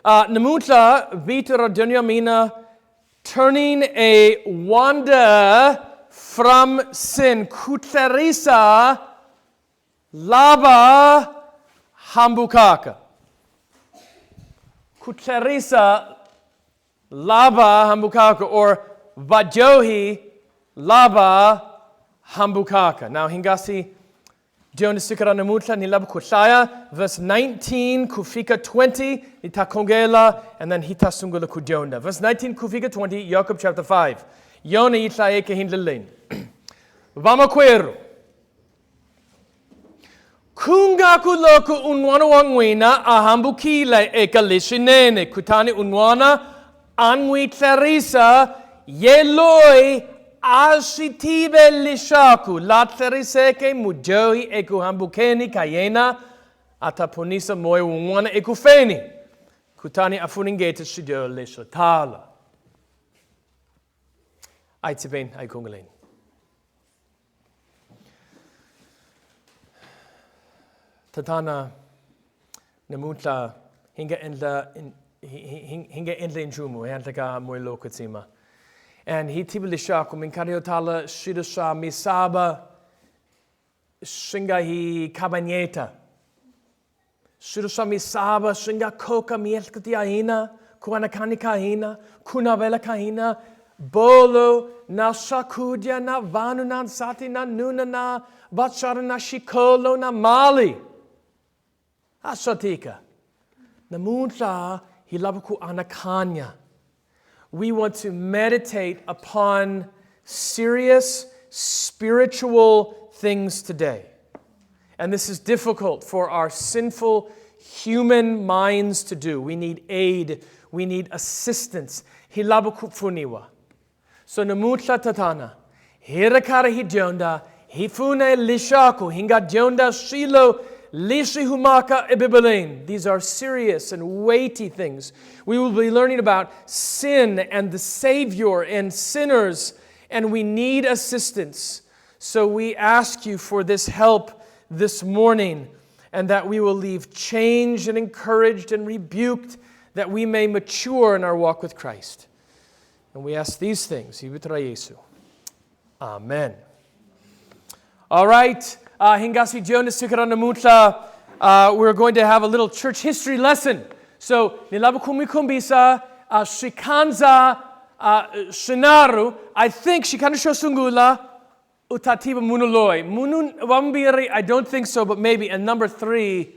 Namutla Vitra Dunyamina, turning a wander from sin. Theresa Laba Hambukaka. Theresa Laba Hambukaka, or Vajohi Laba Hambukaka. Now, Hingasi, Jonas Sikara Namutla, Nilab Kushaya, verse 19, Kufika 20, Itakongela, and then Hitasungula Kujonda. Verse 19, Kufika 20, Jacob chapter 5. Yona Itlaeke Hindlelain. Vamakweru. Kungaku loku unwana wangwina ahambukile ekalishinene kutani unwana anwi Theresa yeloi ashitibe lishaku la Thereseke mujohi ekuhambukeni kayena atapunisa moe unwana ekufeni kutani afuningete shido lishotala. Aitibin aikungelain. Tatana namutla hinga endla injumu hantaka moy lokatsima. And he tibilisha kuminkariotala shidasha misaba shinga hi kabanyeta. Shidasha misaba shinga koka mielkatia hina, kuanakani kahina, kunavela kahina, bolo na shakudya na vanu na sati na nuna na vachara na shikolo na mali. Ashatika. Namutla hilabuku anakanya. We want to meditate upon serious spiritual things today. And this is difficult for our sinful human minds to do. We need aid. We need assistance. Hilabuku funiwa. So namutla tatana. Hirakara hijonda. Hifune lishaku. Hinga jonda shilo. Lishi humaka ebibelain. These are serious and weighty things. We will be learning about sin and the Savior and sinners, and we need assistance. So we ask you for this help this morning, and that we will leave changed and encouraged and rebuked, that we may mature in our walk with Christ. And we ask these things. Amen. All right. Hingasi Jonas Sikaranamutla, we're going to have a little church history lesson. So, Nilabukumikumbisa, Shikanza, Shinaru, I think Shikana Shosungula, Utatiba Munuloi. Munun Wambiri, I don't think so, but maybe. And number 3,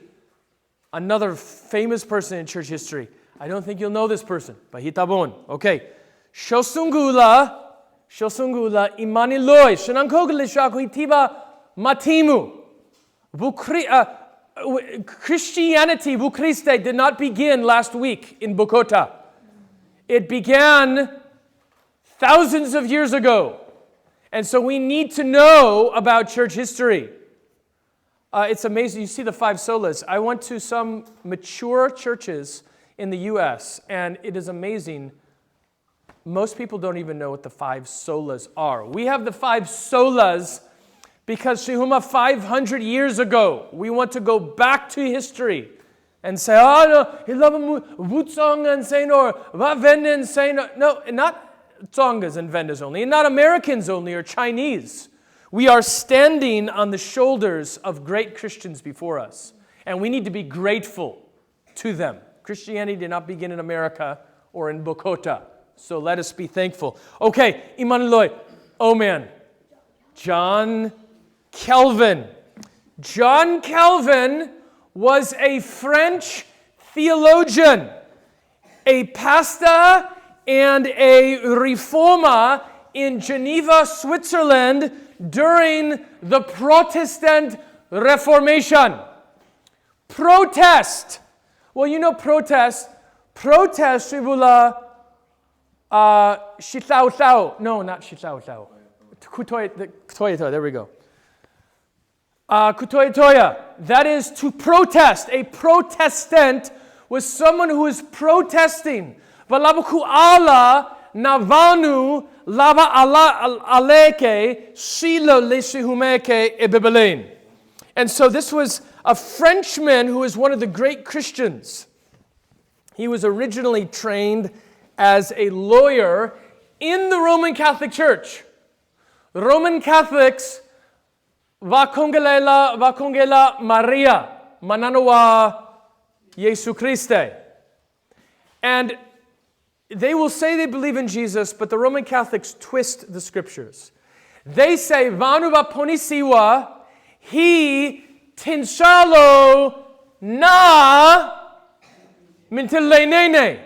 another famous person in church history. I don't think you'll know this person, but Hitabon. Okay. Shosungula, Imaniloi, Shinankogilishaku Hitiba Matimu. Christianity, Bukriste, did not begin last week in Bogota. It began thousands of years ago. And so we need to know about church history. It's amazing. You see the 5 solas. I went to some mature churches in the U.S., and it is amazing. Most people don't even know what the 5 solas are. We have the 5 solas because Shihuma 500 years ago, we want to go back to history and say, oh no, Wutsong and say no, Vaven and say no. No, not Tsongas and Vendas only, and not Americans only or Chinese. We are standing on the shoulders of great Christians before us, and we need to be grateful to them. Christianity did not begin in America or in Bogota, so let us be thankful. Okay, Imanuloy, oh man, John Calvin. John Calvin was a French theologian, a pastor, and a reformer in Geneva, Switzerland during the Protestant Reformation. Protest. Well, you know protest. Protest, shibula, shitao. No, not shitao. Kutoya, there we go. Kutoya, that is to protest. A Protestant was someone who is protesting. Valabuku ala navanu lava aleke shilo leshihumeke ebebelein. And so this was a Frenchman who was one of the great Christians. He was originally trained as a lawyer in the Roman Catholic Church. Roman Catholics vakongela Maria, mananawa Jesu Christe. And they will say they believe in Jesus, but the Roman Catholics twist the scriptures. They say, Vanu va ponisiwa, he tinshalo na mintileinene.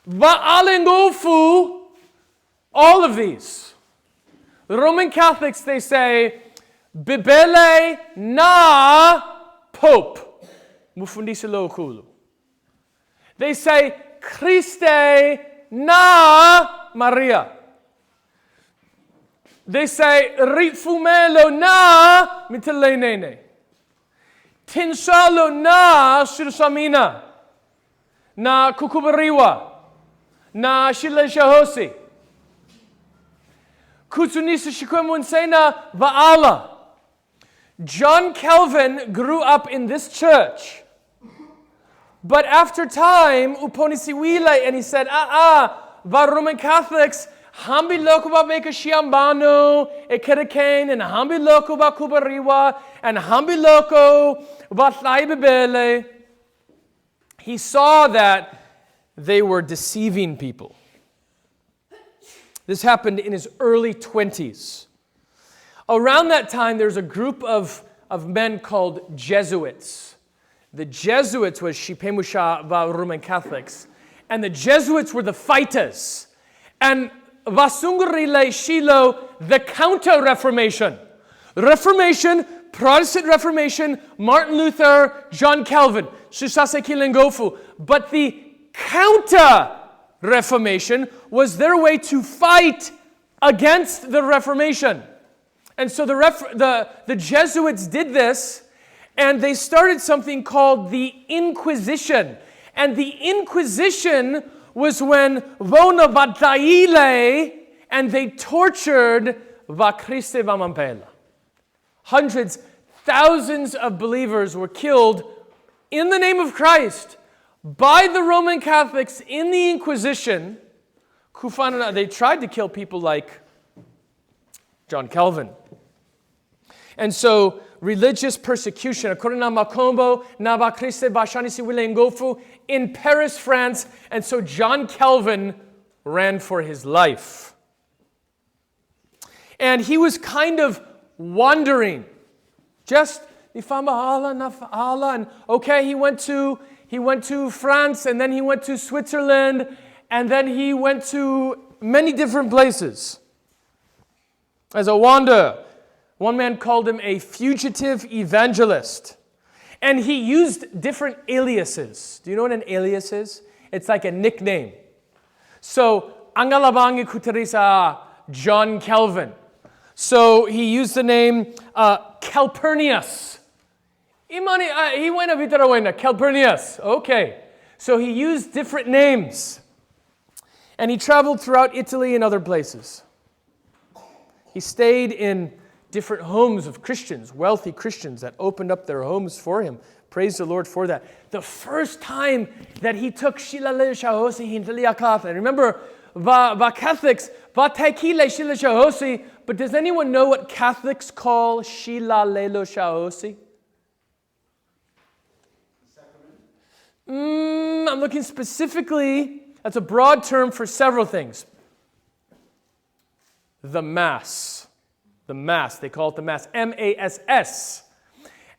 Va alengofu, all of these. The Roman Catholics, they say, bibele na pope. Mufundisilo kulu. They say, Christe na Maria. They say, Ritfumelo na miteleinene. Tinshalo na shirsamina. Na kukubariwa. Na shile shahosi. Kutsunisa shikwemunsena va'ala. John Calvin grew up in this church. But after time, uponisiwile, and he said, va Roman Catholics, hambi loko ba meka shiambano, ekerekain, and hambi loko ba kubariwa, and hambi loko ba thaibebele. He saw that they were deceiving people. This happened in his early 20s. Around that time, there's a group of men called Jesuits. The Jesuits was Shipemusha va Roman Catholics. And the Jesuits were the fighters. And Vasungurile Shilo, the counter-Reformation. Reformation, Protestant Reformation, Martin Luther, John Calvin, Shishase Kilengofu. But the counter-Reformation was their way to fight against the Reformation. And so the Jesuits did this, and they started something called the Inquisition. And the Inquisition was when Vona Vataile, and they tortured Va Christe Vamampela. Hundreds, thousands of believers were killed in the name of Christ by the Roman Catholics in the Inquisition. They tried to kill people like John Calvin. And so religious persecution, according to Makombo, Nava Christe Bashanisi Wilengofu, in Paris, France. And so John Calvin ran for his life. And he was kind of wandering. Just, and okay, he went to France, and then he went to Switzerland, and then he went to many different places as a wanderer. One man called him a fugitive evangelist. And he used different aliases. Do you know what an alias is? It's like a nickname. So, Angalabangi Theresa, John Calvin. So he used the name Calpurnius. He went a bit Calpurnius. Okay. So he used different names. And he traveled throughout Italy and other places. He stayed in different homes of Christians, wealthy Christians that opened up their homes for him. Praise the Lord for that. The first time that he took Shilale Shahosi Hintaliakatha. And remember, va Catholics, va Taikile Shila Shahosi, but does anyone know what Catholics call Shilalelo Shahosi? I'm looking specifically, that's a broad term for several things. The Mass. The Mass, they call it the Mass, M-A-S-S.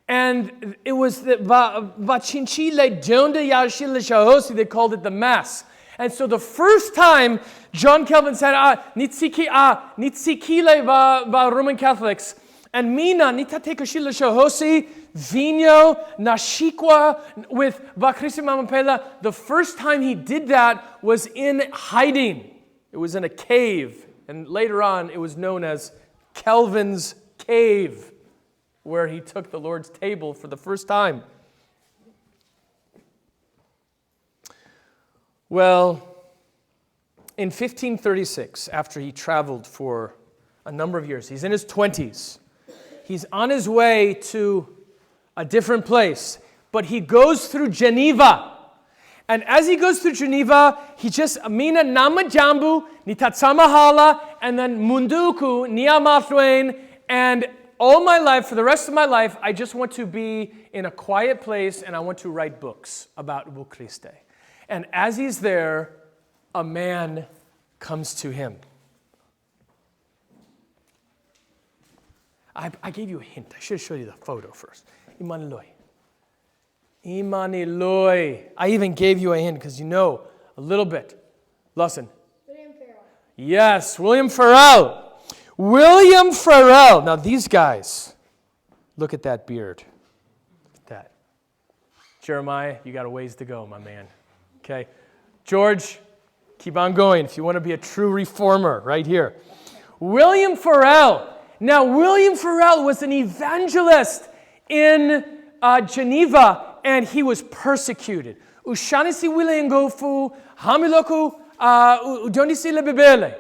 And it was the Vachinchile Donde Yashila Shahosi, they called it the Mass. And so the first time John Calvin said, Nitsikile va Roman Catholics, and Mina Nitateka Shila Shahosi, Vino, Nashikwa, with Va Christi Mamampela, the first time he did that was in hiding. It was in a cave. And later on, it was known as Calvin's Cave, where he took the Lord's table for the first time. Well, in 1536, after he traveled for a number of years, he's in his 20s. He's on his way to a different place, but he goes through Geneva. And as he goes through Geneva, he just, Amina Nama Jambu, Nitatsamahala, and then Munduku, Niamathwain, and all my life, for the rest of my life, I just want to be in a quiet place and I want to write books about Bukriste. And as he's there, a man comes to him. I gave you a hint. I should have showed you the photo first. Imaniloi. I even gave you a hint because you know a little bit. Listen. William Farrell. Yes, William Farrell. William Farrell. Now these guys, look at that beard. Look at that. Jeremiah, you got a ways to go, my man. Okay. George, keep on going if you want to be a true reformer right here. William Farrell. Now, William Farrell was an evangelist in Geneva, and he was persecuted. Ushanisi wilengofu, hamiloku udonisi lebebele.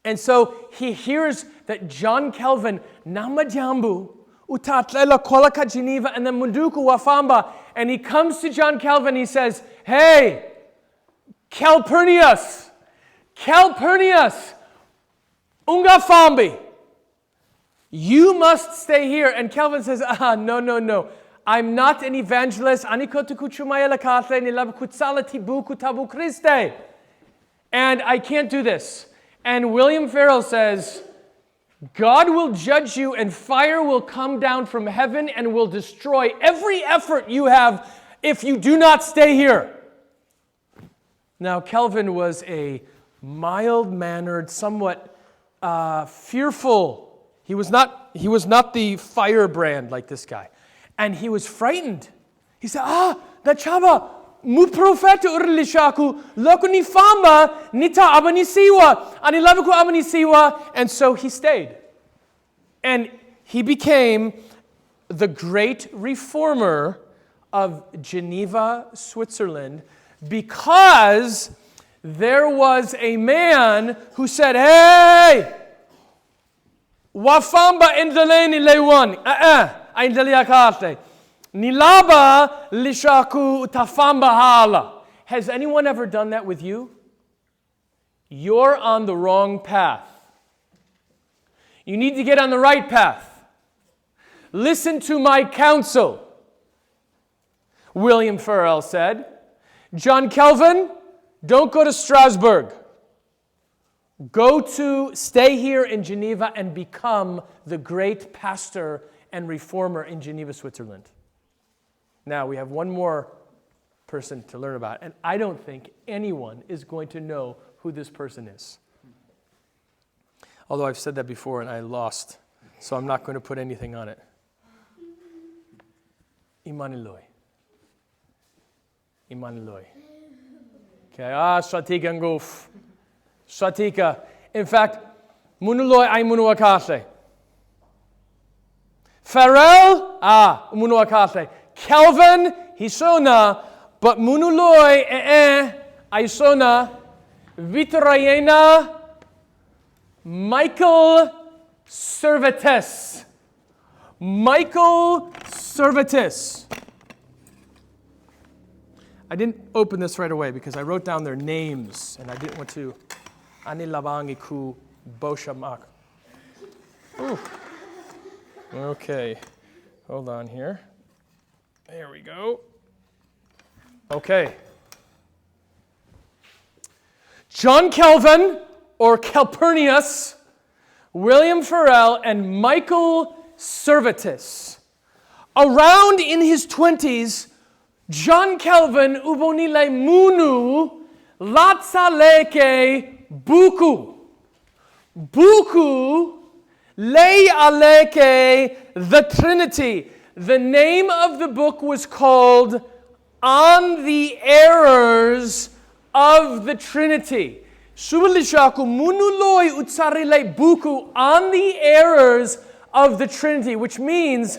And so he hears that John Calvin, Namajambu, utatlela kolaka Geneva, and then Munduku wafamba, and he comes to John Calvin, he says, hey, Calpurnius, ungafambi, you must stay here. And Calvin says, no. I'm not an evangelist. And I can't do this. And William Farrell says, God will judge you and fire will come down from heaven and will destroy every effort you have if you do not stay here. Now, Calvin was a mild-mannered, somewhat fearful. He was not the firebrand like this guy. And he was frightened. He said, the chava, mu profeta urlishaku, lokuni fama, nita abanisiwa, anilabuku abanisiwa. And so he stayed. And he became the great reformer of Geneva, Switzerland, because there was a man who said, hey, wafamba endeleni lewan, aindeliakate, nilaba lishaku tafamba hala. Has anyone ever done that with you? You're on the wrong path. You need to get on the right path. Listen to my counsel, William Farrell said. John Calvin, don't go to Strasbourg. Stay here in Geneva and become the great pastor and reformer in Geneva, Switzerland. Now, we have one more person to learn about, and I don't think anyone is going to know who this person is. Although I've said that before and I lost, so I'm not going to put anything on it. Imaniloi. Okay, Shatika Nguf. Shatika. In fact, Munuloi ay Munuakate. Farrell, Munuakate. Calvin, Hisona, but Munuloi, Aisona, Vitorayena, Michael Servetus. Michael Servetus. I didn't open this right away because I wrote down their names and I didn't want to. Ani labangi ku boshamak. Okay, hold on here. There we go. Okay. John Calvin, or Calpurnius, William Farrell, and Michael Servetus. Around in his 20s, John Calvin ubonile munu latsaleke buku. Buku lei aleke the Trinity. The name of the book was called On the Errors of the Trinity. Subilishaku munuloi utsarile buku On the Errors of the Trinity, which means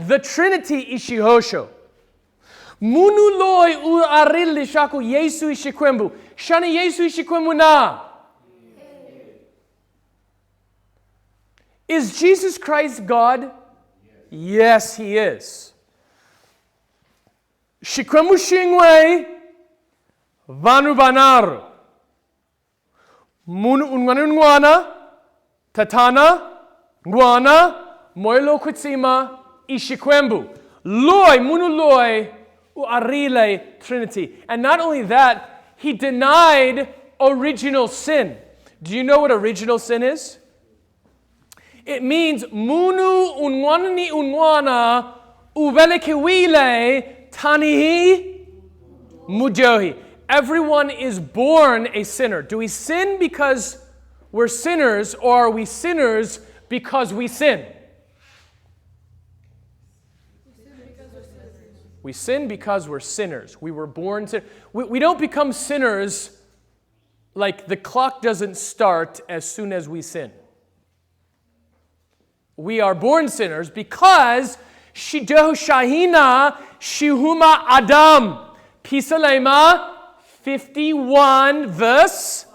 the Trinity ishihosho. Munuloi u arili shaku Yesu ishikwembu. Shani Yesu ishikwembu na. Is Jesus Christ God? Yes, He is. Shikwemu shingwe vanu banaru. Munu unwana tatana ngwana moilo kutsima ishikwembu. Loi munu loi uarile Trinity. And not only that, he denied original sin. Do you know what original sin is? It means munu unwanani unwana uvelekiwile tanihi mujohi. Everyone is born a sinner. Do we sin because we're sinners, or are we sinners because we sin? We sin because we're sinners. We were born sinners. We don't become sinners like the clock doesn't start as soon as we sin. We are born sinners because Shidoh Shahina Shihuma Adam. Pisalema 51 verse.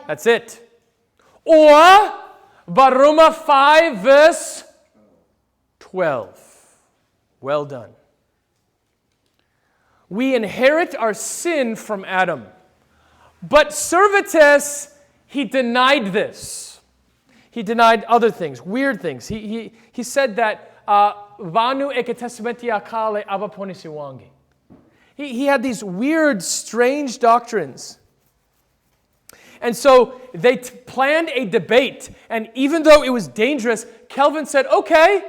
That's it. Or Baroma 5 verse 12. Well done. We inherit our sin from Adam. But Servetus, he denied this. He denied other things, weird things. He said that Vanu ekatestamenti akale abaponisiwangi. He had these weird, strange doctrines. And so they planned a debate. And even though it was dangerous, Calvin said, okay,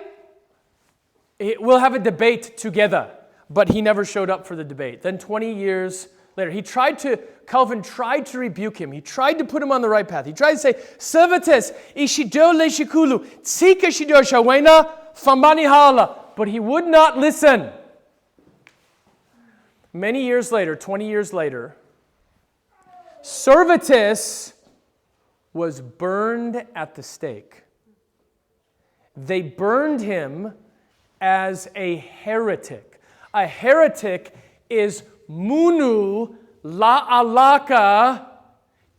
we'll have a debate together. But he never showed up for the debate. Then 20 years later, Calvin tried to rebuke him. He tried to put him on the right path. He tried to say, Servetus, ishido le shikulu, tsika shido shawena, fambani hala. But he would not listen. Many years later, 20 years later, Servetus was burned at the stake. They burned him as a heretic. A heretic is munu la'alaka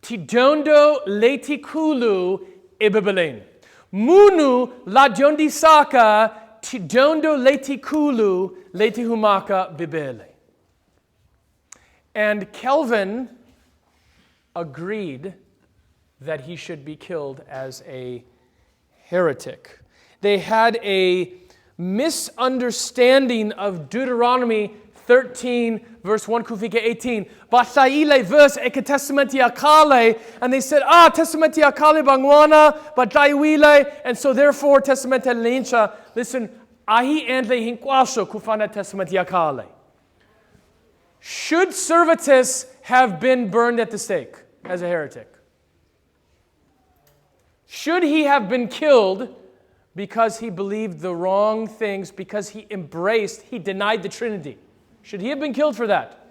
tidondo letikulu ibibelen. Munu la diondisaka tidondo letikulu letihumaka bibele. And Calvin agreed that he should be killed as a heretic. They had a misunderstanding of Deuteronomy 13, verse 1 kufika 18. Basaile verse eke testamenti akale. And they said, testamenti akale bangwana, bataiwile. And so therefore, testamenti lincha. Listen, ahi andle hinkwasho kufana testamenti akale. Should Servetus have been burned at the stake as a heretic? Should he have been killed because he believed the wrong things, because he denied the Trinity? Should he have been killed for that?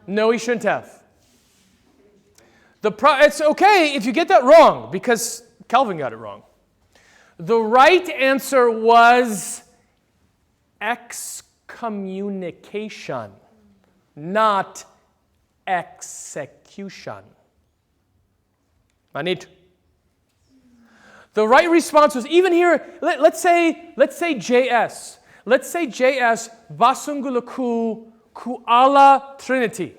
No, he shouldn't have. It's okay if you get that wrong, because Calvin got it wrong. The right answer was excommunication, not execution. Manit. The right response was, even here, let's say JS. Let's say JS vasungulaku kuala Trinity.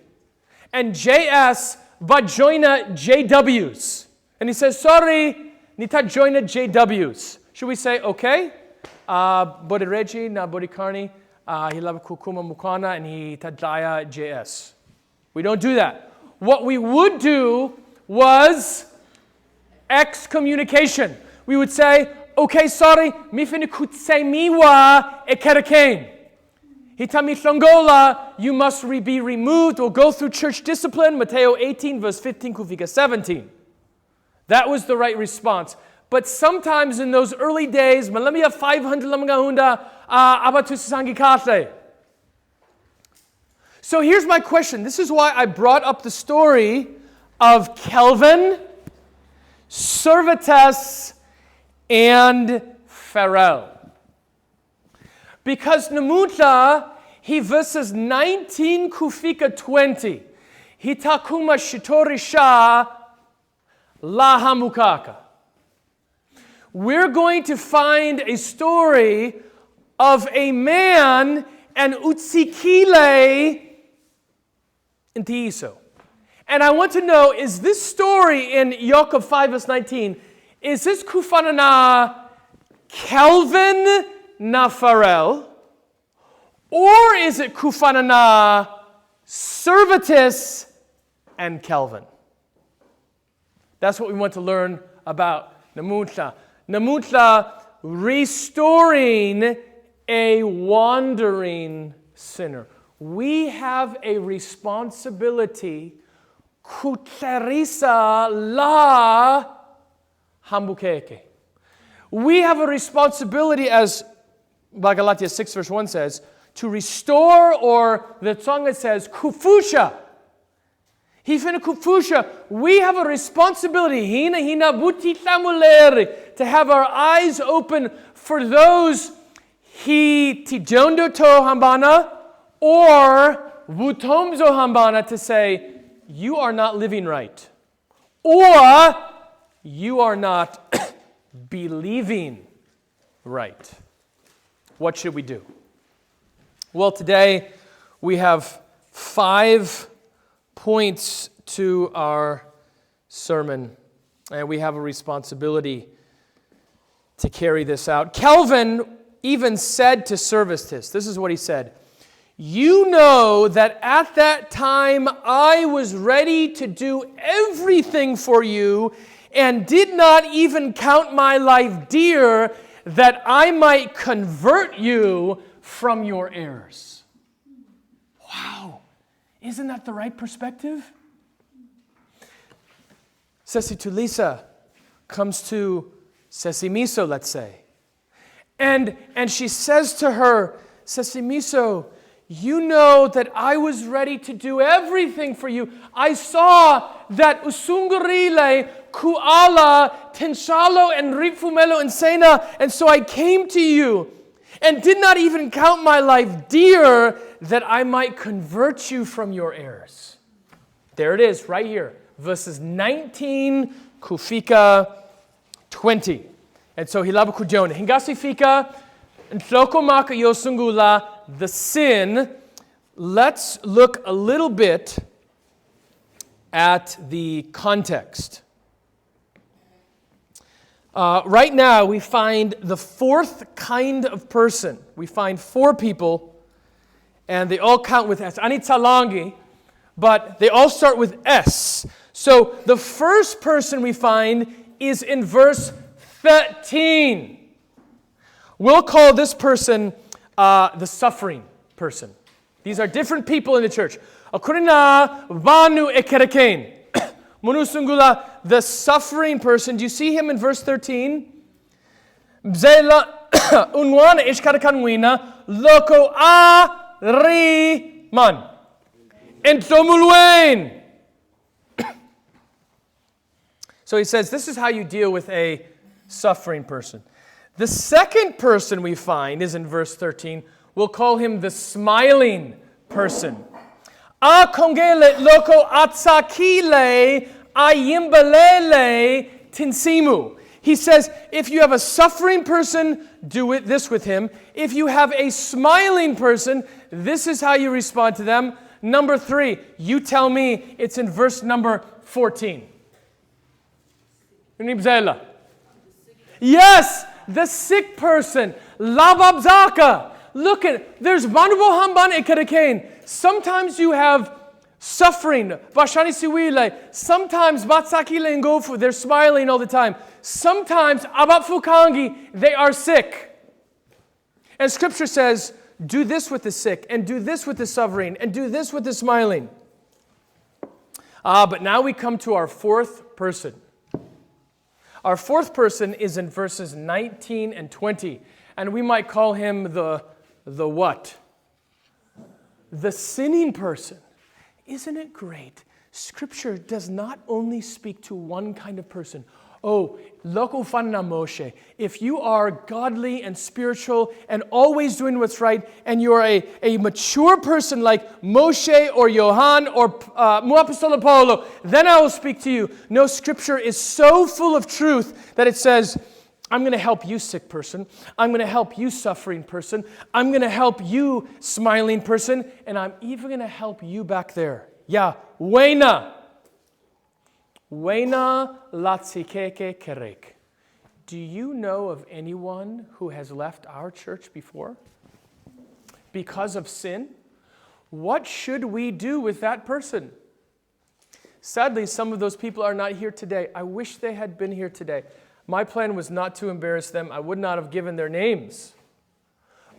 And JS vajoina JWs. And he says, sorry, nita joina JWs. Should we say, okay? Bodiregi na bodikarni, hilab kukuma mukana, and he tadaya JS. We don't do that. What we would do was excommunication. We would say, okay, sorry, mifini kutsemiwa ekerakain. Hitami shongola, you must be removed or go through church discipline. Matthew 18, verse 15, kufika 17. That was the right response. But sometimes in those early days, malamia 500 lamagahunda abatusangi. So here's my question. This is why I brought up the story of Calvin, Servetus, and Farel. Because Namuta, he verses 19 kufika 20. Hitakuma shitorisha la Hambukaka. We're going to find a story of a man and utsikile intiiso. And I want to know, is this story in Yakobo 5 verse 19, is this kufanana Calvin na Pharrell, or is it kufanana Servetus and Calvin? That's what we want to learn about Namutla. Namutla, restoring a wandering sinner. We have a responsibility ku Theresa la Hambukaka. We have a responsibility, as Galatia 6 verse 1 says, to restore, or the Tsonga says, kufusha. Hifina kufusha. We have a responsibility, hina buti tamuleri, to have our eyes open for those he tijondo to hambana, or vutomzo hambana, to say, you are not living right, or you are not believing right. What should we do? Well, today we have 5 points to our sermon, and we have a responsibility to carry this out. Calvin even said to Servetus, this is what he said, "You know that at that time I was ready to do everything for you and did not even count my life dear that I might convert you from your errors." Wow. Isn't that the right perspective? Sesi Theresa comes to Sesi Miso, let's say. And she says to her, Sesi Miso, you know that I was ready to do everything for you. I saw that usungurile, kuala, tenshalo, and rifumelo, and sena, and so I came to you and did not even count my life dear that I might convert you from your errors. There it is, right here. Verses 19, kufika 20. And so hilabu kujon. Hingasi fika, ntloko maka yosungula, the sin. Let's look a little bit at the context. Right now, we find the 4th kind of person. We find 4 people, and they all count with S. Anitsalangi, but they all start with S. So the first person we find is in verse 13. We'll call this person the suffering person. These are different people in the church. Akurina vanu ekereken. Munusungula, the suffering person. Do you see him in verse 13? Bzela unwana ishkarakanwina loko a man. Entomulwain. So he says, this is how you deal with a suffering person. The second person we find is in verse 13. We'll call him the smiling person. A kongele loko atsakile ayimbalele tinsimu. He says, if you have a suffering person, do this with him. If you have a smiling person, this is how you respond to them. Number 3, you tell me, it's in verse number 14. Yes, the sick person. Lababzaka. Look at, there's manubo hamban ekerekain. Sometimes you have suffering. Vashani siwile. Sometimes batsakile and gofu. They're smiling all the time. Sometimes abapfukangi. They are sick. And Scripture says, do this with the sick, and do this with the suffering, and do this with the smiling. But now we come to our 4th person. Our 4th person is in verses 19 and 20. And we might call him the what? The sinning person. Isn't it great? Scripture does not only speak to one kind of person. Oh, loko fanna Moshe. If you are godly and spiritual and always doing what's right, and you're a mature person like Moshe or Johann or Muapostolo Paulo, then I will speak to you. No, Scripture is so full of truth that it says, I'm going to help you, sick person. I'm going to help you, suffering person. I'm going to help you, smiling person. And I'm even going to help you back there. Yeah, wena. Wena latsikeke kerek. Do you know of anyone who has left our church before because of sin? What should we do with that person? Sadly, some of those people are not here today. I wish they had been here today. My plan was not to embarrass them. I would not have given their names.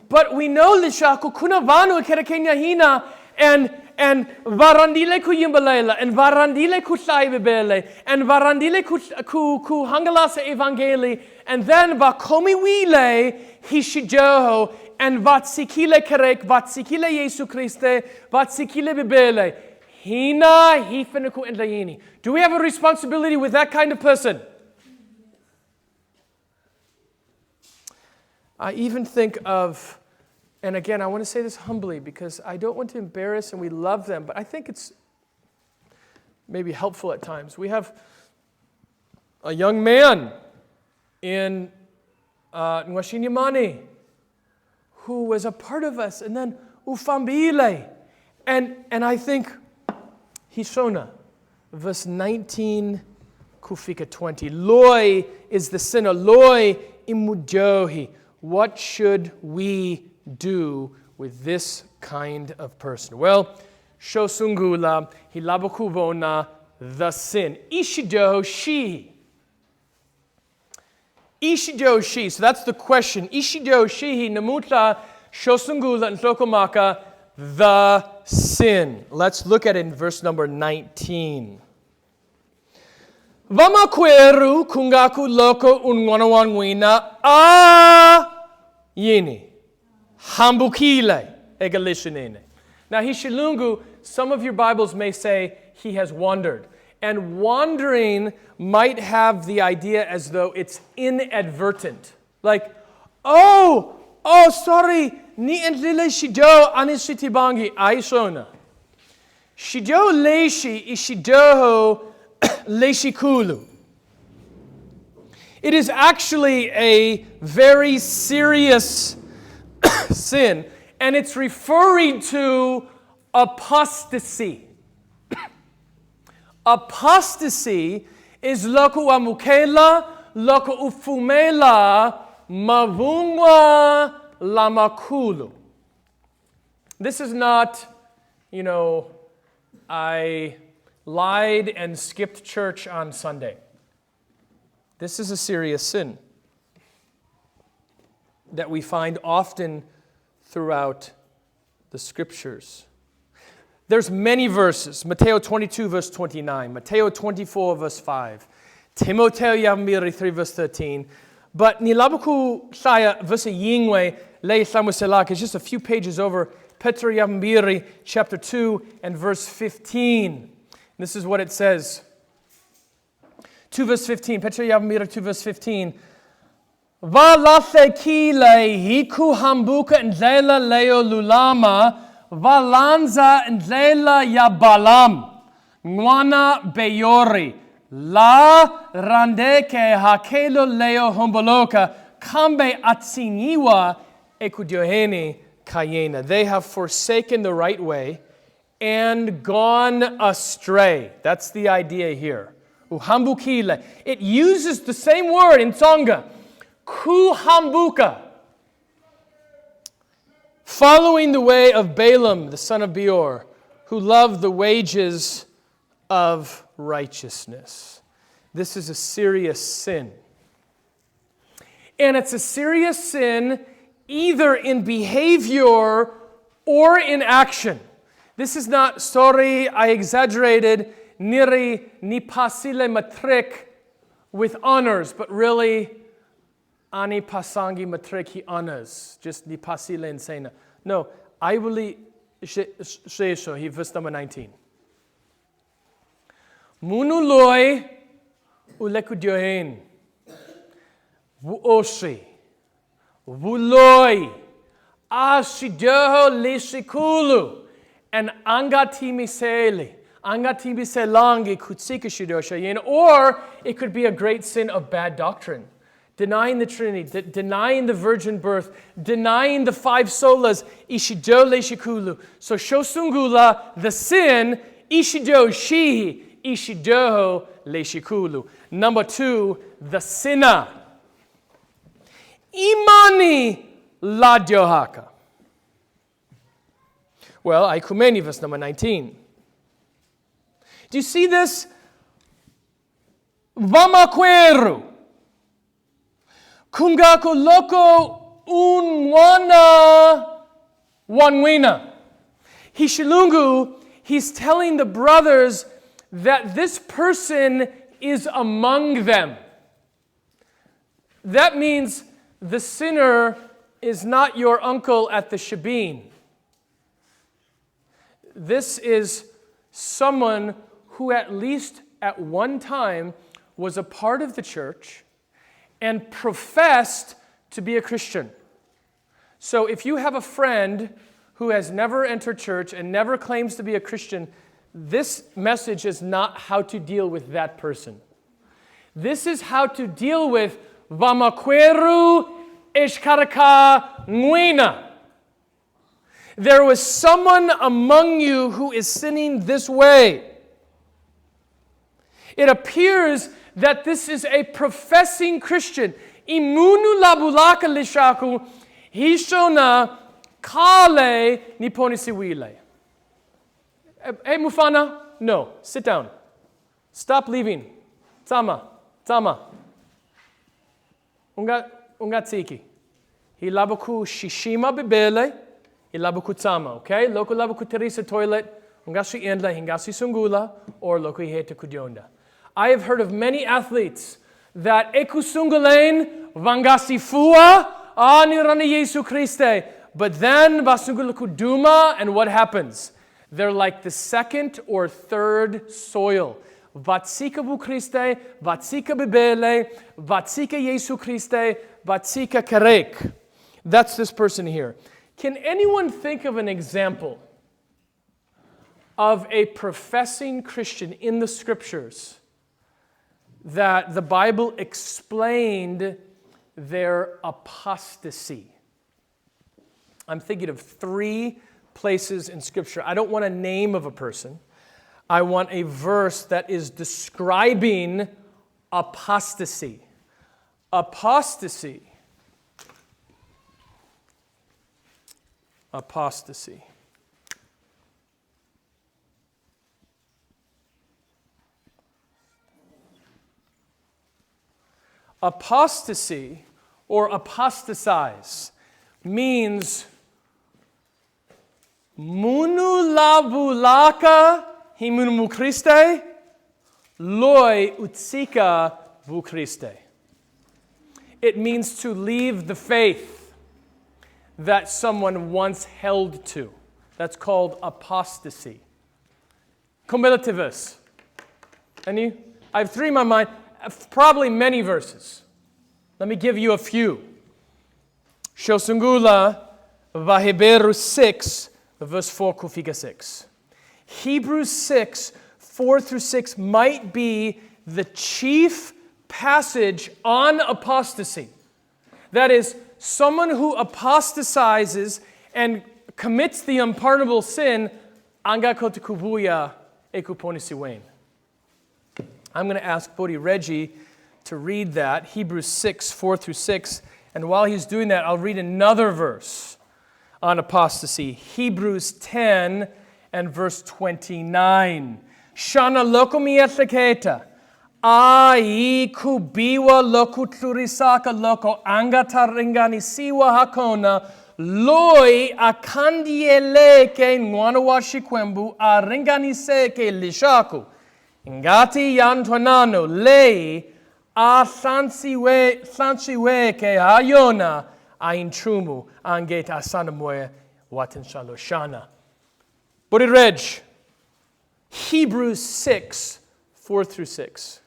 But we know lishaku kunavanu kerekenya hina and varandile ku yimbalela and varandile ku saibele and varandile ku hangalasa evangeli and then vakomi wile hishijoho and vatsikile kerek vatsikile Jesu Christe vatsikile bibele hina hifenuku endlayini. Do we have a responsibility with that kind of person? I even think of, and again, I want to say this humbly because I don't want to embarrass and we love them, but I think it's maybe helpful at times. We have a young man in Nwashinyamani who was a part of us, and then Ufambile. And I think, Hishona, verse 19, Kufika 20. Loi is the sinner. Loi imujohi. What should we do with this kind of person? Well, Shosungula, Hilabukuvona, the sin. Ishido shi. Ishido shi. So that's the question. Ishido shi namuta Shosungula and Tokomaka, the sin. Let's look at it in verse number 19. Vamakweru kungaku loko unwanawangwina yini hambukile egalishinene. Now hishilungu, some of your Bibles may say he has wandered. And wandering might have the idea as though it's inadvertent. Like, oh, sorry, ni entlile shido anisitibangi aishona. Shido leishi ishidoho leishikulu. It is actually a very serious sin, and it's referring to apostasy. Apostasy is loko amukela, loko ufumela, mavungwa lamakulu. This is not, I lied and skipped church on Sunday. This is a serious sin that we find often throughout the Scriptures. There's many verses. Matthew 22, verse 29. Matthew 24, verse 5. Timoteo Yavmiri 3, verse 13. But Nilabuku Shaya, verse Yingwe, Lei Samuselak, is just a few pages over. Petro Yavmiri, chapter 2, and verse 15. This is what it says. 2 verse 15. Petro Yavmiri 2 verse 15. Valase kile hiku hambuka ndlela leo lulama valanza ndlela ya balam ngwana beyori la randeke hakelo leo homboloka kambe atsiniwa ekudyoheni kayena. They have forsaken the right way and gone astray. That's the idea here. Uhambukile. It uses the same word in Tonga. Kuhambuka. Following the way of Balaam, the son of Beor, who loved the wages of righteousness. This is a serious sin. And it's a serious sin either in behavior or in action. This is not, sorry, I exaggerated, niri nipasile matrik with honors, but really, ani pasangi matriki honors, just nipasile insana. No, I will shesho, he verse number 19. Munuloi ulekudyohen, vuoshi, vuloi, ashidoho leshikulu, and angatimi seli. Or it could be a great sin of bad doctrine. denying the Trinity, denying the virgin birth, denying the 5 solas, ishido leshikulu. So shosungula, the sin, ishido shihi, ishido leshikulu. Number 2, the sinner. Imani ladyohaka. Well, Aikumeni, verse number 19. Do you see this? Vamakweru. Kungako loko unwana wanwina. Hishilungu, he's telling the brothers that this person is among them. That means the sinner is not your uncle at the shebeen. This is someone who at least at one time was a part of the church and professed to be a Christian. So if you have a friend who has never entered church and never claims to be a Christian, this message is not how to deal with that person. This is how to deal with Vamakweru Eshkaraka Nguina. There was someone among you who is sinning this way. It appears that this is a professing Christian. Imunu labulaka lishaku hishona kale niponisiwile. Hey Mufana, no, sit down. Stop leaving. Tama. Unga tsiki. Hilabuku shishima bibele. Hilabuku tama, okay? Loko labuku Theresa toilet. Ungashi endla hingasi sungula or loko hete kudyonda. I have heard of many athletes that ekusungulain vangasi fua anirani Yesu Christe. But then basungula kuduma, and what happens? They're like the second or third soil. Vatsika bu Christe, vatsika bibele, vatsika Yesu Christe, vatsika karek. That's this person here. Can anyone think of an example of a professing Christian in the scriptures that the Bible explained their apostasy? I'm thinking of 3 places in Scripture. I don't want a name of a person. I want a verse that is describing apostasy. Apostasy. Apostasy. Apostasy or apostatize means munu labulaka himunu Christe loi utsika vu Christe. It means to leave the faith that someone once held to. That's called apostasy. Cumulativus. Any? I have 3 in my mind. Probably many verses. Let me give you a few. Shosungula Vaheberu 6, verse 4 kufiga 6. Hebrews 6, 4 through 6 might be the chief passage on apostasy. That is, someone who apostatizes and commits the unpardonable sin, anga kotikubuya ekuponisiwain. I'm going to ask Bodhi Reggie to read that, Hebrews 6, 4 through 6. And while he's doing that, I'll read another verse on apostasy. Hebrews 10 and verse 29. Shana loko miyetleketa. Ai kubiwa loku tlurisaka loko angata ringanisiwa hakona. Loi akandieleke nwanawashikwembu a ringaniseke lishaku. Ingati yantuanano lei a sansiwe ke hayona a intrumu anget asanamwe waten shaloshana. But it read Hebrews 6, 4 through 6.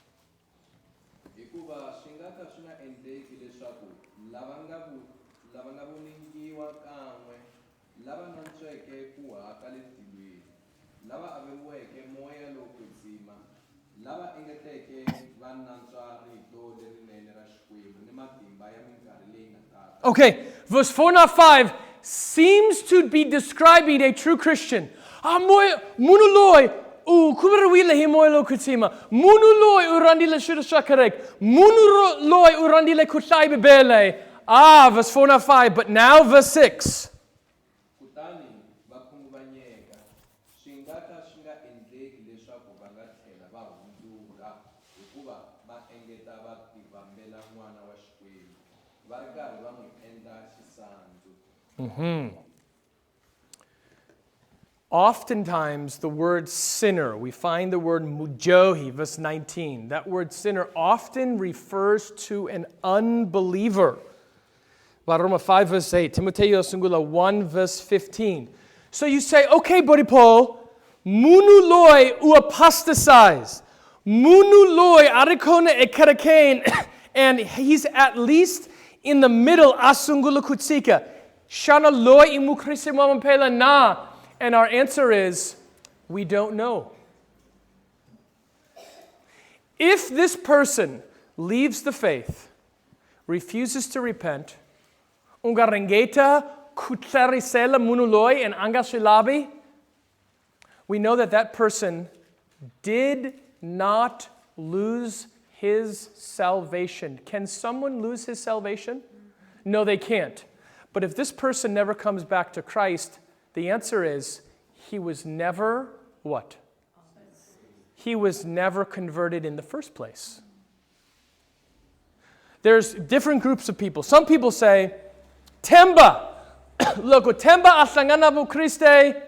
Okay, verse 4 and 5 seems to be describing a true Christian. Munuloi kuberawila himoilo kutima. Munuloi urandile shirashakarek. Munuloi urandile kutai bebele. Verse 4 and 5, but now verse 6. Oftentimes, the word sinner, we find the word mujohi, verse 19. That word sinner often refers to an unbeliever. Roma 5, verse 8. Timoteo Sungula 1, verse 15. So you say, okay, Boripol, munuloi uapostasize. Munuloi arikone ekarakain. And he's at least in the middle, asungula kutsika. Shana loi imukrisimamampela na. And our answer is, we don't know. If this person leaves the faith, refuses to repent, ungarengeta kutlarisela munuloi and angashilabi, we know that that person did not lose his salvation. Can someone lose his salvation? No, they can't. But if this person never comes back to Christ, the answer is, he was never what? He was never converted in the first place. There's different groups of people. Some people say, Temba, loco Temba asanganabu Christe,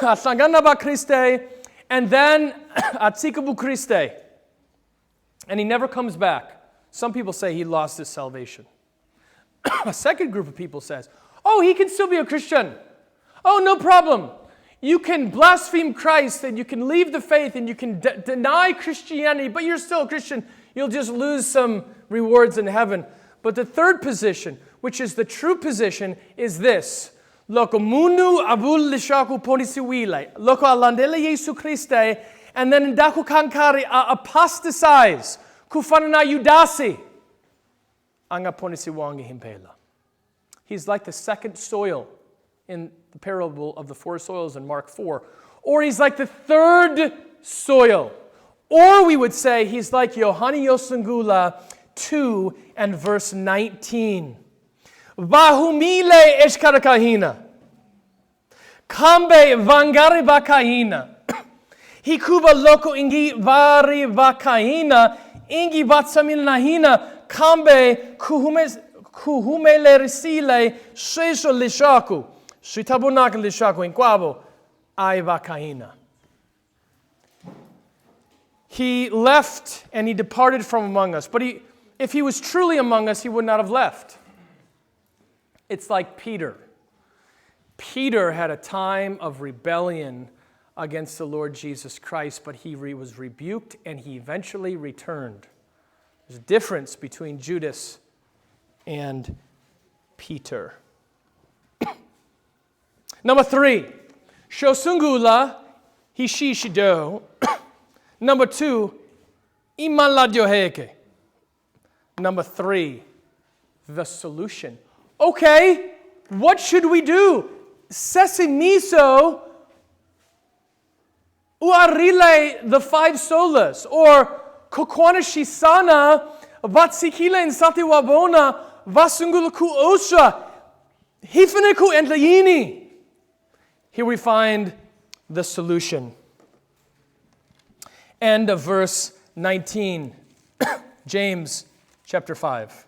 asanganaba Christe, and then atsikabu Christe. And he never comes back. Some people say he lost his salvation. A second group of people says, oh, he can still be a Christian. Oh, no problem. You can blaspheme Christ and you can leave the faith and you can deny Christianity, but you're still a Christian. You'll just lose some rewards in heaven. But the third position, which is the true position, is this. Loko munu abul lishaku ponisiwile. Loko alandele Yesu Christe. And then ndaku kankari apostasize. Kufanana yudasi. Anga ponisiwangi himpela. He's like the second soil in the parable of the four soils in Mark 4. Or he's like the third soil. Or we would say he's like Yohani Yosungula 2 and verse 19. Vahumile eshkarakahina. Kambe vangari vakahina. Hikuba loko ingi vari vakahina. Ingi vatsamilnahina. Kambe kuhumele risile shesho lishaku. Shitabunaka lishaku inquabo. Ai vakahina. He left and he departed from among us. But if he was truly among us, he would not have left. It's like Peter. Peter had a time of rebellion against the Lord Jesus Christ, but he was rebuked and he eventually returned. There's a difference between Judas and Peter. Number 3, Shosungula Hishishido. Number 2, Imaladyoheke. Number 3, the solution. Okay, what should we do? Sesimiso uarile the 5 solas, or kokwanashisana vatsikila in satiwabona vasunguluku osha hifaniku entlayini. Here we find the solution. End of verse 19. James chapter 5.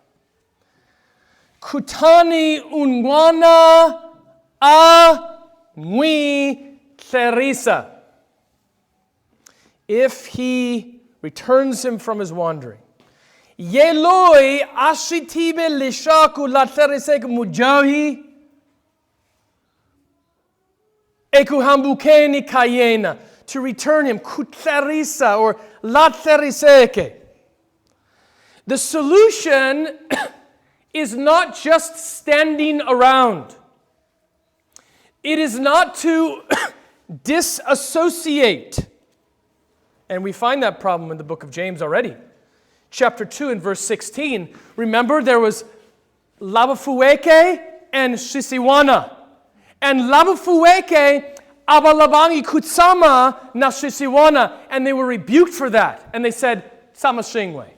Kutani unwana a ngui Theresa. If he returns him from his wandering. Yeloi ashitibe lishaku la Theresek mujahi. Eku hambukeni kayena. To return him, kutlerisa or latleriseke. The solution is not just standing around. It is not to disassociate And we find that problem in the book of James already. Chapter 2 and verse 16. Remember, there was Labafueke and Sisiwana. And Labafueke abalabangi kutsama na Sisiwana. And they were rebuked for that. And they said, Sama shingwe.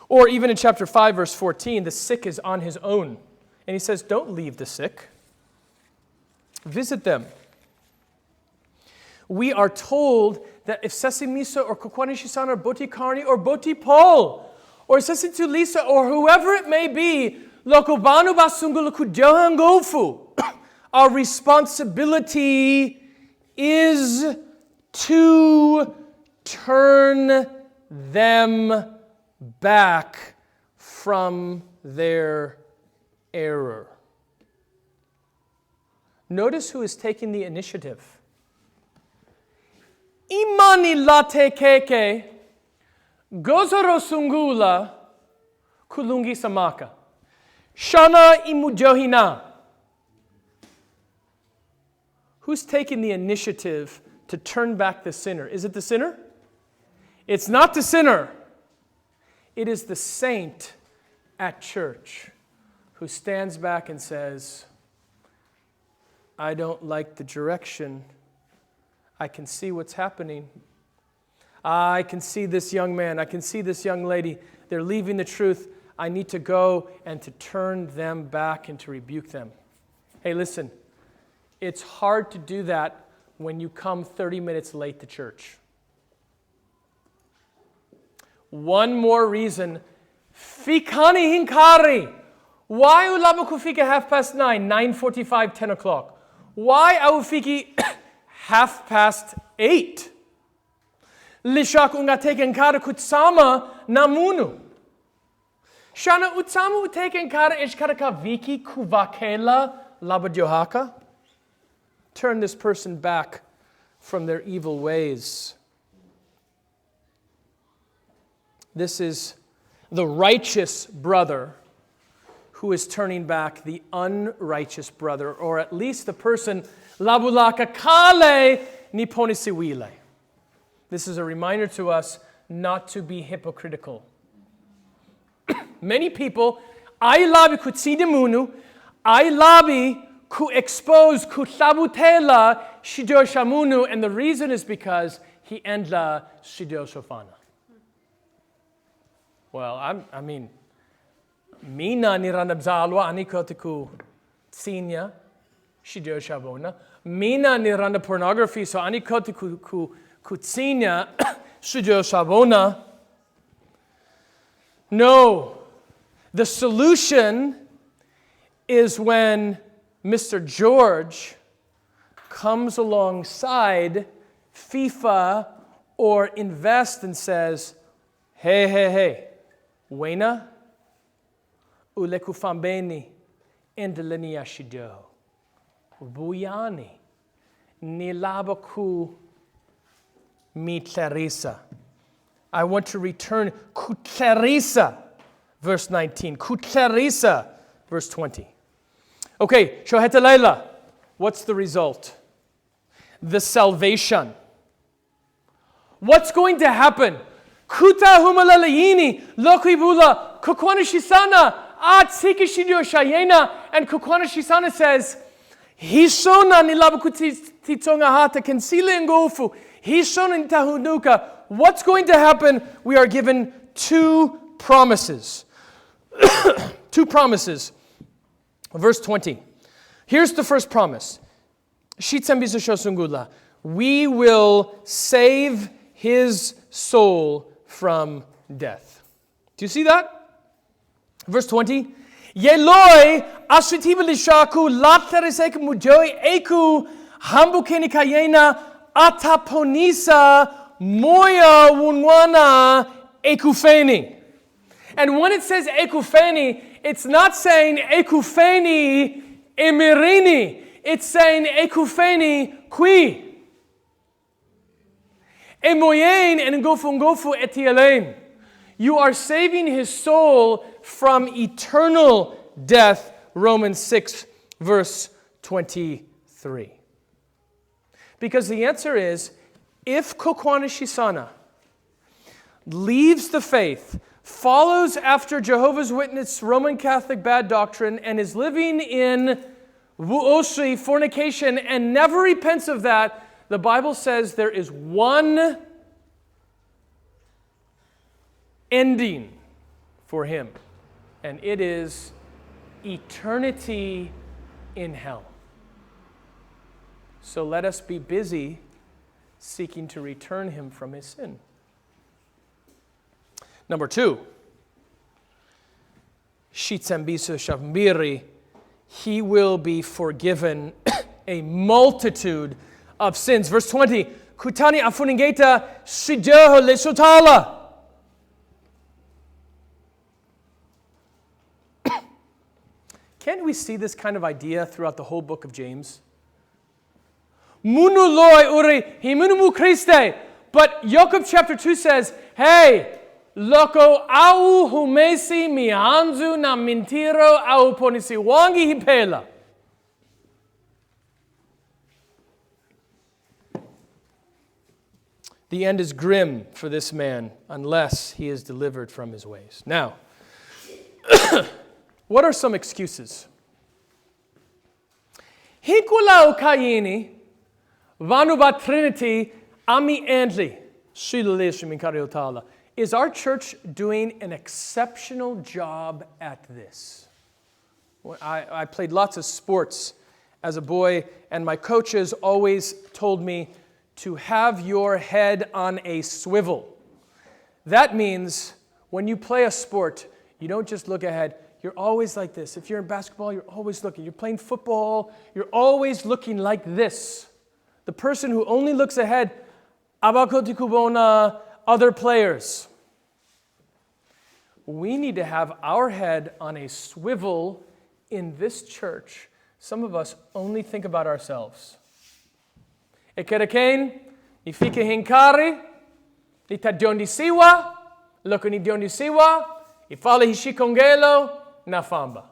Or even in chapter 5, verse 14, the sick is on his own. And he says, don't leave the sick. Visit them. We are told that if Sesimisa or Kukwanishisan or Boti Karni or Boti Pol or Sesitu Lisa or whoever it may be, Lokobanu Basunguluku Johangofu, our responsibility is to turn them back from their error. Notice who is taking the initiative. Imani late keke gozoro sungula kulungi samaka shana imujohina. Who's taking the initiative to turn back the sinner? Is it the sinner? It's not the sinner. It is the saint at church who stands back and says, I don't like the direction. I can see what's happening. I can see this young man. I can see this young lady. They're leaving the truth. I need to go and to turn them back and to rebuke them. Hey, listen. It's hard to do that when you come 30 minutes late to church. One more reason. Fikani hinkari. Why ulabukufika 9:30, 9:45, 10 o'clock? Why aufiki 8:30? Lishak ungateken kara kutsama namunu. Shana utsamu uteken kara ishkaraka viki kuvakela labadyohaka. Turn this person back from their evil ways. This is the righteous brother who is turning back the unrighteous brother, or at least the person labulaka kale niponisiwile. This is a reminder to us not to be hypocritical. Many people, I labi kutsidimunu, I labi ku expose kutabutela shidoshamunu, and the reason is because he endla shidoshofana. Well, I mean, mina niranabzalwa anikotiku tsinya shidoshabona. Mina niranda pornography, so anikotiku kutsinya shidoshabona. No, the solution is when Mr. George comes alongside FIFA or Invest and says, hey, wena ulekufambeni endelenia shido buyani nilabaku mi Theresa. I want to return ku Theresa, verse 19. Ku Theresa, verse 20. Okay, Shoheta Leila, what's the result? The salvation. What's going to happen? Kuta humalalayini lokibula kukwanashisana at sikishidio shayena, and kukwanashisana says, Hishona nilabakuti hata kensile ngofu. Hishona nitahunuka. What's going to happen? We are given two promises. Two promises. Verse 20. Here's the first promise. We will save his soul from death. Do you see that? Verse 20. Yeloi ashritibilishaku latterisek mujoi eku hambukeni kayena ataponisa moya wunwana ekufeni. And when it says ekufeni, it's not saying ekufeni emirini. It's saying ekufeni qui. Emoyen and ngofu etielen. You are saving his soul from eternal death. Romans 6, verse 23. Because the answer is, if Kokwana Shisana leaves the faith, follows after Jehovah's Witness, Roman Catholic bad doctrine, and is living in wuoshi, fornication, and never repents of that, the Bible says there is one ending for him, and it is eternity in hell. So let us be busy seeking to return him from his sin. Number 2, Shitsembiso Shavmiri, he will be forgiven a multitude of sins. Verse 20, Kutani afuningeta shideho lesotala. Can't we see this kind of idea throughout the whole book of James? Munu loi uri himunumu Christe. But Yakob chapter 2 says, hey, loko au humesi mihanzu na mintiro au ponisi wangi hipela. The end is grim for this man unless he is delivered from his ways. Now, what are some excuses? Hikula ukayini vanuba trinity ami andli shilaleshi minkariotala. Is our church doing an exceptional job at this? I played lots of sports as a boy, and my coaches always told me to have your head on a swivel. That means when you play a sport, you don't just look ahead. You're always like this. If you're in basketball, you're always looking. You're playing football, you're always looking like this. The person who only looks ahead, abakotikubona, other players. We need to have our head on a swivel in this church. Some of us only think about ourselves. Ekerekain, ifike hinkari, itadondisiwa, lokoni dondisiwa, ifale hishikongelo, nafamba.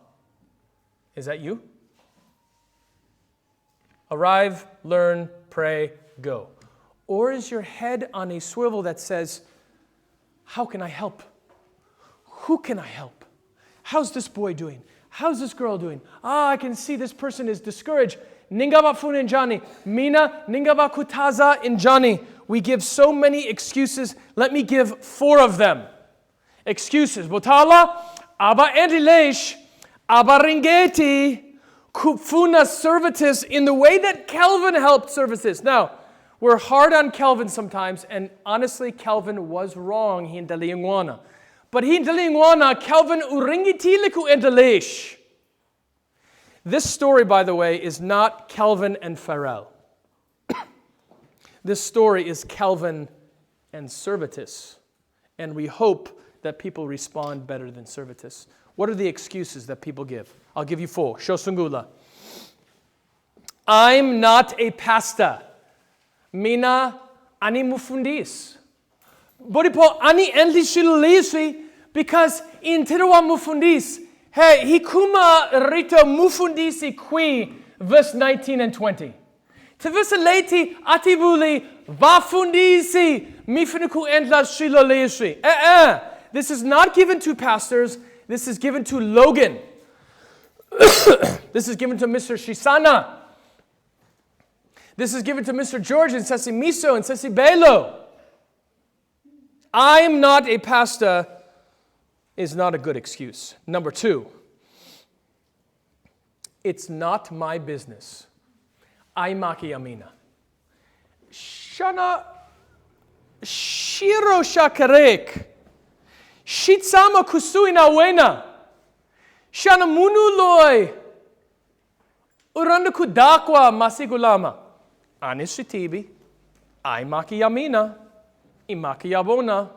Is that you? Arrive, learn, pray, go. Or is your head on a swivel that says, how can I help? Who can I help? How's this boy doing? How's this girl doing? I can see this person is discouraged. Ningaba funinjani. Mina ningaba kutaza injani. We give so many excuses. Let me give 4 of them. Excuses. Botala, aba endilesh, aba ringeti, kupfuna servitus, in the way that Calvin helped services. Now, we're hard on Calvin sometimes, and honestly, Calvin was wrong. He indaliangwana. But he indaliangwana, Calvin uringitiliku endalesh. This story, by the way, is not Calvin and Farel. This story is Calvin and Servetus. And we hope that people respond better than Servetus. What are the excuses that people give? I'll give you 4. Shosungula. I'm not a pastor. Mina ani mufundis. Boripo ani endli shilulisi, because in Tiruwa mufundis, hey, hikuma rito mufundisi qui, verse 19 and 20. Tevisaleti atibuli vafundisi mifunuku endla shilulisi. This is not given to pastors. This is given to Logan. This is given to Mr. Shisana. This is given to Mr. George and Sesi Miso and Sesi Belo. I'm not a pastor is not a good excuse. Number 2, it's not my business. I maki amina. Shana shiro shakarek. Shitsama kusuina wena. Shana munu loy. Uranda kudakwa masigulama. Anishitibi. I maki yamina. Imaki yabona.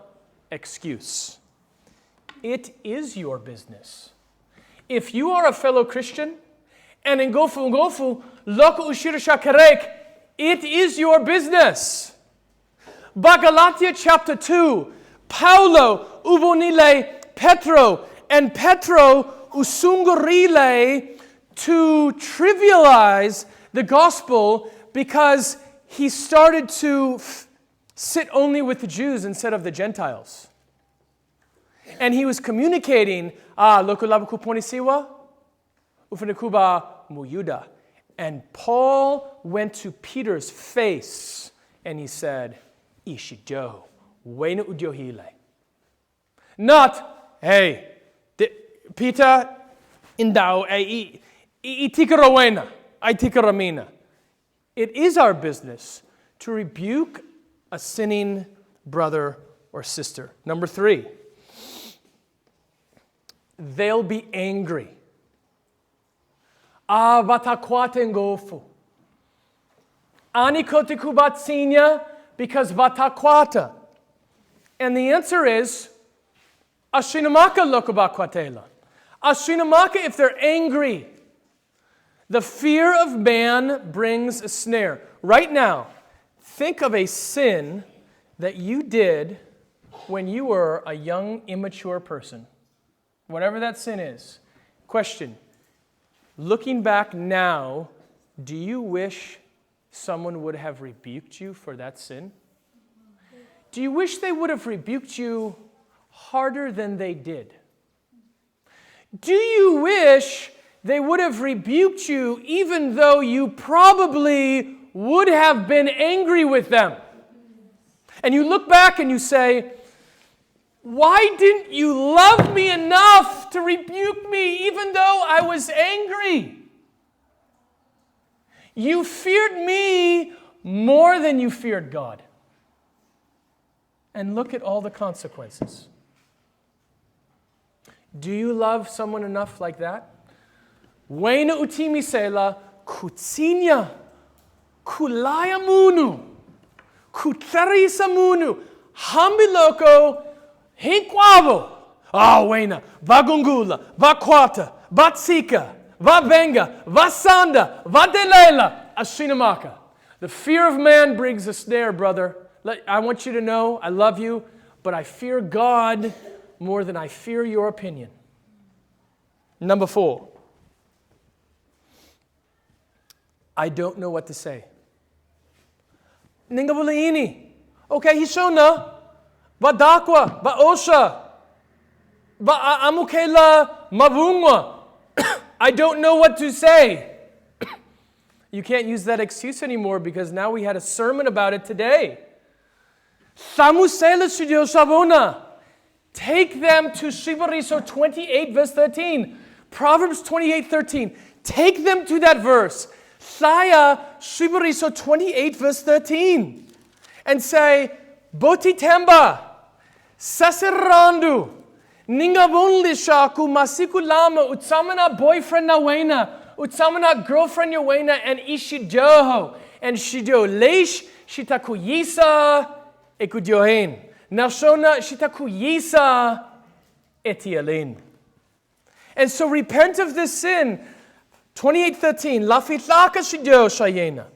Excuse. It is your business. If you are a fellow Christian, and in gofu loko ushira shakarek, it is your business. Galatia chapter 2. Paulo ubonile Petro, and Petro usungurile to trivialize the gospel because he started to sit only with the Jews instead of the Gentiles. And he was communicating, Lokulabuku Ponisiwa, Ufanikuba Muyuda. And Paul went to Peter's face and he said, Ishijo, Wena Udyohile. Not, hey, Peter, Indao, Itikarawena, Itikaramina. It is our business to rebuke a sinning brother or sister. Number 3, they'll be angry. Batakwate ngofu. Ani kote kubatsinya because batakwata. And the answer is, Ashinamaka lokubakwatela. Ashinamaka if they're angry. The fear of man brings a snare. Right now, think of a sin that you did when you were a young, immature person. Whatever that sin is. Question, looking back now, do you wish someone would have rebuked you for that sin? Do you wish they would have rebuked you harder than they did? Do you wish they would have rebuked you even though you probably would have been angry with them? And you look back and you say, why didn't you love me enough to rebuke me even though I was angry? You feared me more than you feared God. And look at all the consequences. Do you love someone enough like that? Wena utimi sela kutsinya kulaya munu Theresa munu hambiloko hinkwavo wena vagungula vakwata vatsika vabenga vasanda vadelela ashinamaka. The fear of man brings a snare, brother. I want you to know I love you, but I fear God more than I fear your opinion. Number 4. I don't know what to say. Ningabulaini. Okay, hishona. Badakwa. Baosha. Amukela mavungwa. I don't know what to say. You can't use that excuse anymore because now we had a sermon about it today. Samusela studio savona. Take them to Shibariso 28 verse 13. Proverbs 28:13. Take them to that verse. Saya Shibariso 28 verse 13. And say, Boti temba, Saserandu, Ningabunlishaku, Masikulama, Utsamana boyfriend na wena, Utsamana girlfriend ya wena, and Ishidoho, and Shido Leish, Shitakuyisa, Ekudyohen. Nashona Shitakuyisa, Etialin. And so repent of this sin. 28:13. Lafitlaka shido shayena.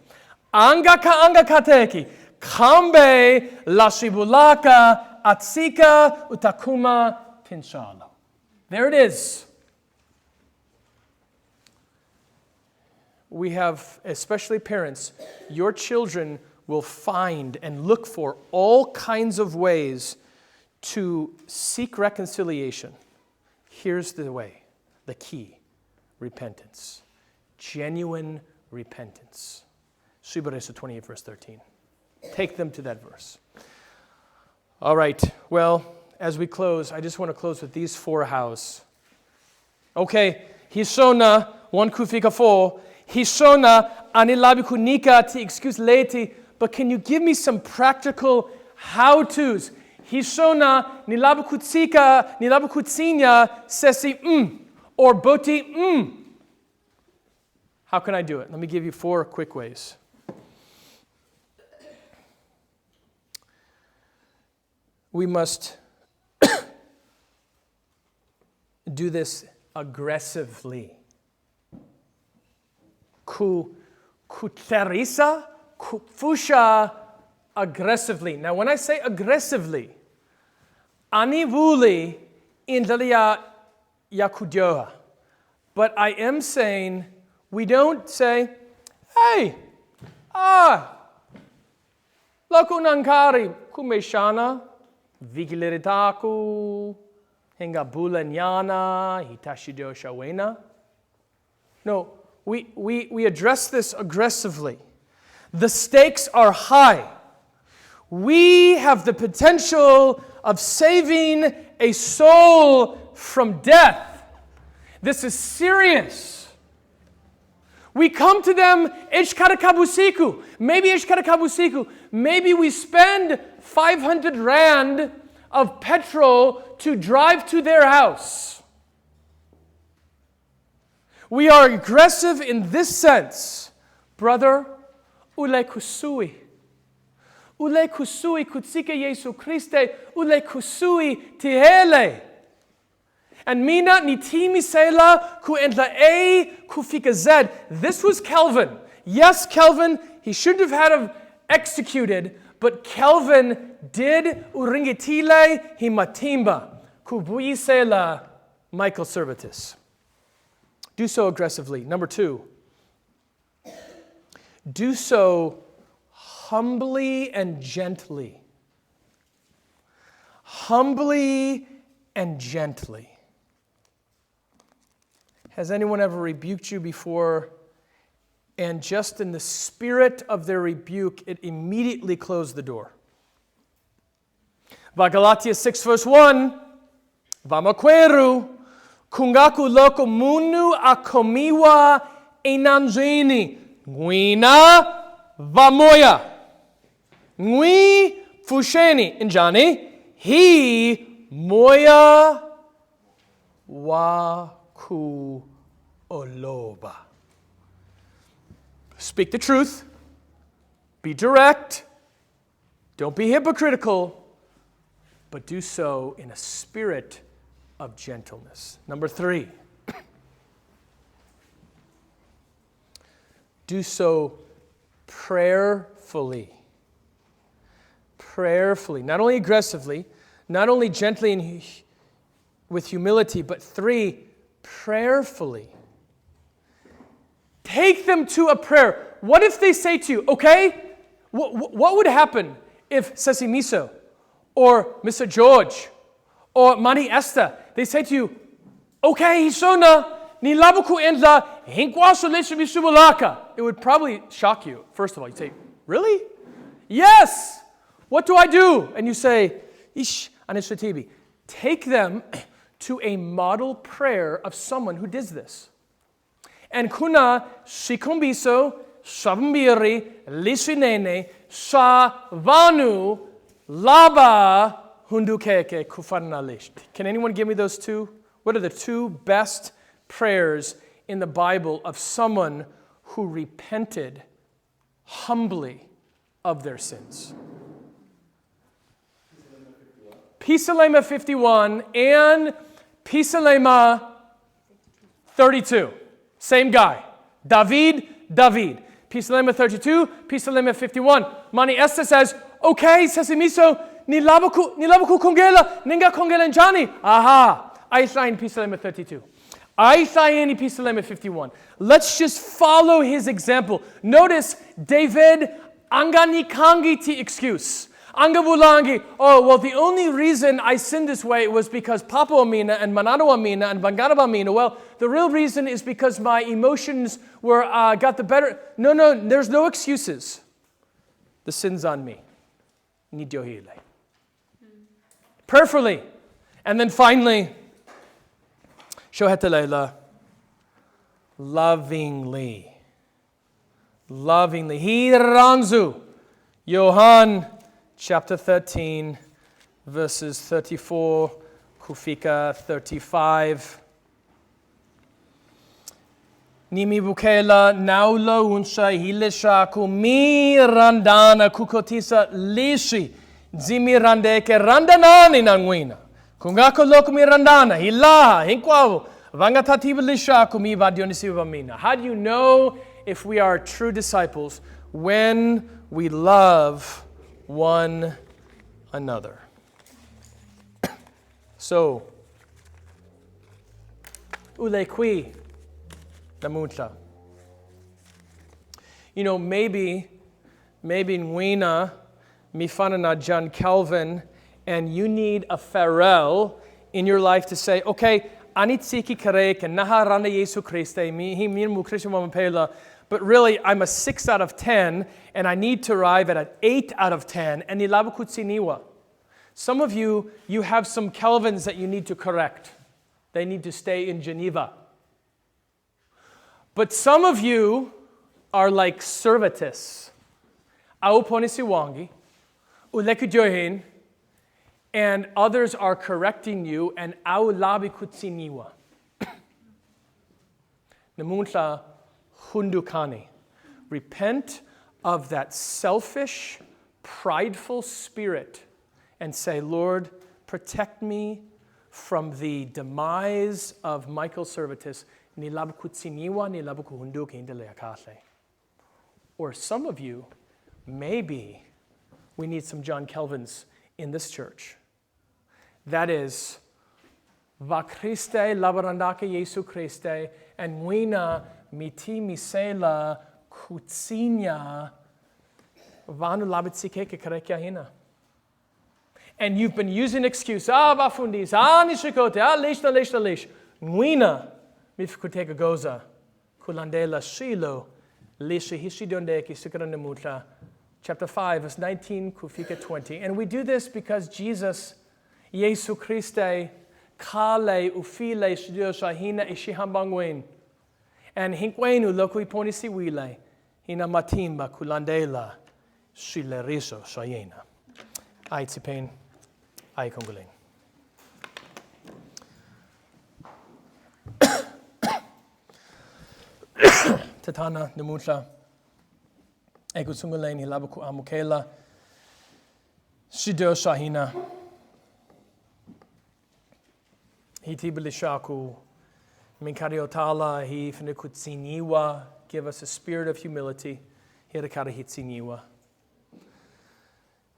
Anga kateki. Kambe lashibulaka atsika utakuma tinshala. There it is. We have, especially parents, your children will find and look for all kinds of ways to seek reconciliation. Here's the way, the key, repentance. Genuine repentance. Shibaresa 28 verse 13. Take them to that verse. All right, well, as we close, I just want to close with these 4 hows. Okay, Hishona, 1 kufika 4. Hishona, anilabikunika ti excuse leti. But can you give me some practical how-tos? Hishona, nilabukutsika, nilabukutsinya, sesi or boti How can I do it? Let me give you 4 quick ways. We must do this aggressively. Theresa, fusha aggressively. Now, when I say aggressively, anivuli indalia yakudyoha. But I am saying, we don't say, hey, Loko nankari kumeshana, vigiliritaku, hengabula nyana, hitashido shawena. No, we address this aggressively. The stakes are high. We have the potential of saving a soul from death. This is serious. We come to them, Eshkarakabusiku. Maybe we spend 500 rand of petrol to drive to their house. We are aggressive in this sense. Brother, ule kusui. Ule kusui kutsike Yesu Christe, ule kusui tihele. And mina ni timi sela ku entla ku fika zed. This was Calvin. Yes, Calvin, he shouldn't have had him executed, but Calvin did uringitile himatimba ku bui sela Michael Servetus. Do so aggressively. Number 2, do so humbly and gently. Humbly and gently. Has anyone ever rebuked you before, and just in the spirit of their rebuke, it immediately closed the door? Galatia 6 verse 1, Vamakweru, kungaku loko munu akomiwa enanjini, nguina vamoya, ngui fusheni, injani, hi moya wa ku oloba. Speak the truth. Be direct. Don't be hypocritical, but do so in a spirit of gentleness. Number 3, do so prayerfully. Prayerfully. Not only aggressively, not only gently and with humility, but 3, prayerfully. Take them to a prayer. What if they say to you, okay, what would happen if Sesimiso or Mr. George or Mani Esther, they say to you, okay, Hisona, ni labuku endla, hinkwaso lesumi subulaka. It would probably shock you. First of all, you'd say, really? Yes. What do I do? And you say, ish anishatibi. Take them to a model prayer of someone who does this. And kuna shikumbiso shabmbiri lisinene sa vanu laba hundukeke kufarnalisht. Can anyone give me those 2? What are the 2 best prayers in the Bible of someone who repented humbly of their sins? Pisalema 51 and Pisalema 32. Same guy. David. Pisalema 32, Pisalema 51. Mani Esther says, okay, Sesimiso, nilabuku kongela, ninga kongela njani. Aha. Aithain Pisalema 32. Aithain Pisalema 51. Let's just follow his example. Notice David anganikangi ti excuse. Angabulangi, oh, well, the only reason I sinned this way was because Papa Amina and Manado Amina and Bangaraba Amina. Well, the real reason is because my emotions were got the better. No, there's no excuses. The sin's on me. Nidyohile. Prayerfully. And then finally, Shohetalela, lovingly. Hiranzu. Johann chapter 13, verses 34, kufika 35. Nimi bukela naula unsha hilesha kumi randana kukotisa lishi zimi randeke randanani nanguina. Kungako lokumi randana hilaha hinkwavu vangatatiba lisha kumi vadionisiva mina. How do you know if we are true disciples? When we love one another. So, ulekwi namuta. You know, maybe Nwina Mifanana John Calvin, and you need a Pharrell in your life to say, okay, anitsiki karek and naharana Yesu Christe, mi mukrisha mamapela, but really I'm a 6 out of 10, and I need to arrive at an 8 out of 10, and nilabukutsiniwa. Some of you have some Calvins that you need to correct. They need to stay in Geneva. But some of you are like Servetus. Au ponisiwangi, ulekujohin, and others are correcting you, and au labi kutsiniwa. Namunta hundukani. Repent of that selfish, prideful spirit and say, Lord, protect me from the demise of Michael Servetus. Or some of you, maybe we need some John Calvins in this church. That is, va Christe labarandake Jesu Christe, and muina miti misela kutsinya vanu labitsike karekya hina. And you've been using excuse, bafundis, nishikote, lish. Muina mifkuteka goza, kulandela shilo, lisha hishidondeki sikaranamutla. Chapter 5, verse 19, kufika 20. And we do this because Jesus, Jesu Christe, kale ufile shidio shahina ishihambangwen. And hinkwenu lokui ponisi wile, hina matimba kulandela shileriso shayena. Aitzipain, aikonguling. Tatana Namutla, Egusungulain, Hilabaku Amukela, Shido Shahina, Hitibilishaku, Minkariotala, He Finikutsiniwa, give us a spirit of humility, Hirakara Hitsiniwa.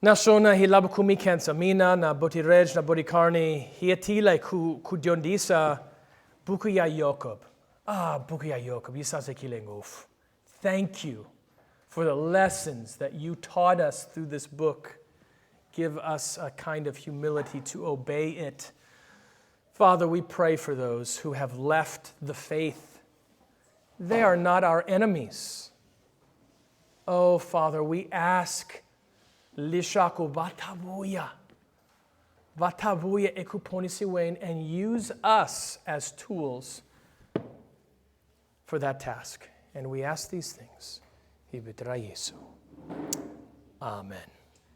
Nashona Hilabakumi Kansamina, na Botirej, na Botikarni, Hiatile Kudyondisa, Bukuya Yakob. Bukuya Yakob, Yisase Kilengof. Thank you for the lessons that you taught us through this book. Give us a kind of humility to obey it. Father, we pray for those who have left the faith. They are not our enemies. Oh, Father, we ask, Lishaku Vatabuya Ekuponisiwain, and use us as tools for that task. And we ask these things. Amen.